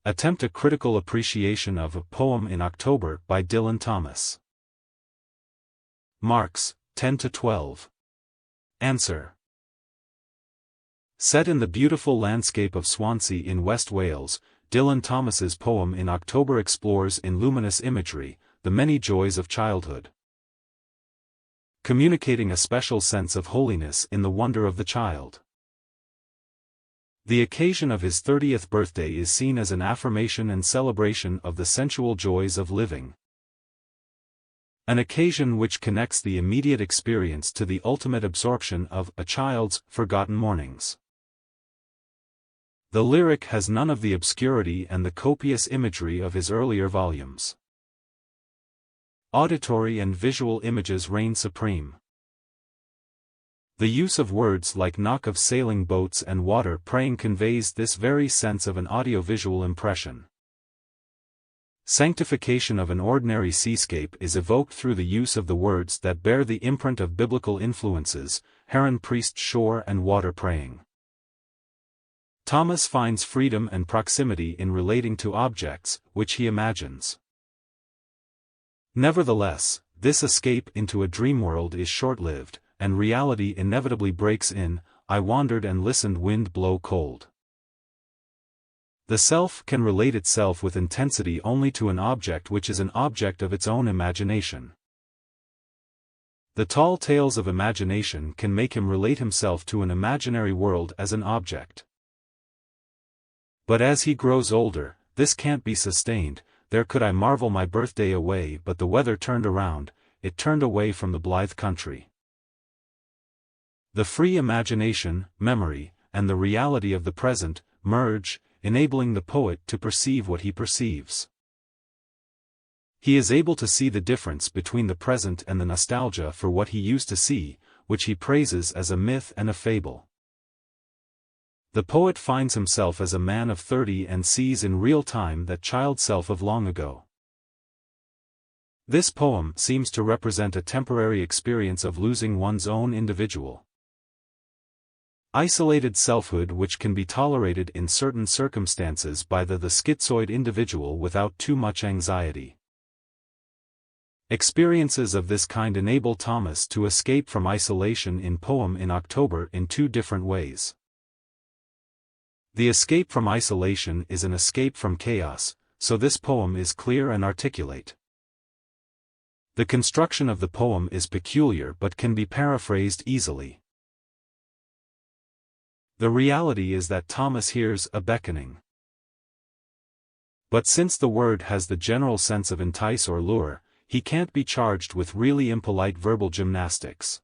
Attempt a critical appreciation of A Poem in October by Dylan Thomas. Marks, 10-12. Answer. Set in the beautiful landscape of Swansea in West Wales, Dylan Thomas's poem in October explores in luminous imagery the many joys of childhood, communicating a special sense of holiness in the wonder of the child. The occasion of his 30th birthday is seen as an affirmation and celebration of the sensual joys of living. An occasion which connects the immediate experience to the ultimate absorption of a child's forgotten mornings. The lyric has none of the obscurity and the copious imagery of his earlier volumes. Auditory and visual images reign supreme. The use of words like knock of sailing boats and water praying conveys this very sense of an audiovisual impression. Sanctification of an ordinary seascape is evoked through the use of the words that bear the imprint of biblical influences: heron priest shore and water praying. Thomas finds freedom and proximity in relating to objects, which he imagines. Nevertheless, this escape into a dream world is short-lived, and reality inevitably breaks in. I wandered and listened, wind blow cold. The self can relate itself with intensity only to an object which is an object of its own imagination. The tall tales of imagination can make him relate himself to an imaginary world as an object. But as he grows older, this can't be sustained. There could I marvel my birthday away, but the weather turned around, it turned away from the blithe country. The free imagination, memory, and the reality of the present merge, enabling the poet to perceive what he perceives. He is able to see the difference between the present and the nostalgia for what he used to see, which he praises as a myth and a fable. The poet finds himself as a man of 30 and sees in real time that child self of long ago. This poem seems to represent a temporary experience of losing one's own individual, isolated selfhood, which can be tolerated in certain circumstances by the schizoid individual without too much anxiety. Experiences of this kind enable Thomas to escape from isolation in Poem in October in two different ways. The escape from isolation is an escape from chaos, so this poem is clear and articulate. The construction of the poem is peculiar but can be paraphrased easily. The reality is that Thomas hears a beckoning. But since the word has the general sense of entice or lure, he can't be charged with really impolite verbal gymnastics.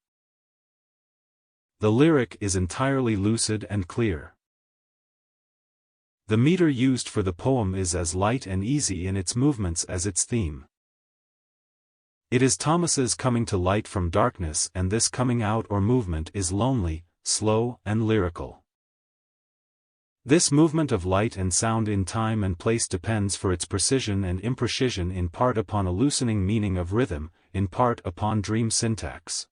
The lyric is entirely lucid and clear. The meter used for the poem is as light and easy in its movements as its theme. It is Thomas's coming to light from darkness, and this coming out or movement is lonely, slow, and lyrical. This movement of light and sound in time and place depends for its precision and imprecision in part upon a loosening meaning of rhythm, in part upon dream syntax,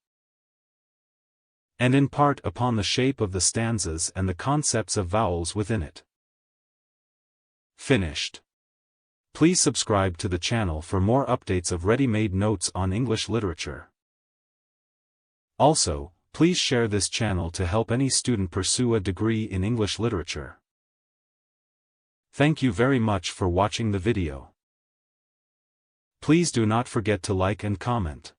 and in part upon the shape of the stanzas and the concepts of vowels within it. Finished. Please subscribe to the channel for more updates of ready-made notes on English literature. Also, please share this channel to help any student pursue a degree in English literature. Thank you very much for watching the video. Please do not forget to like and comment.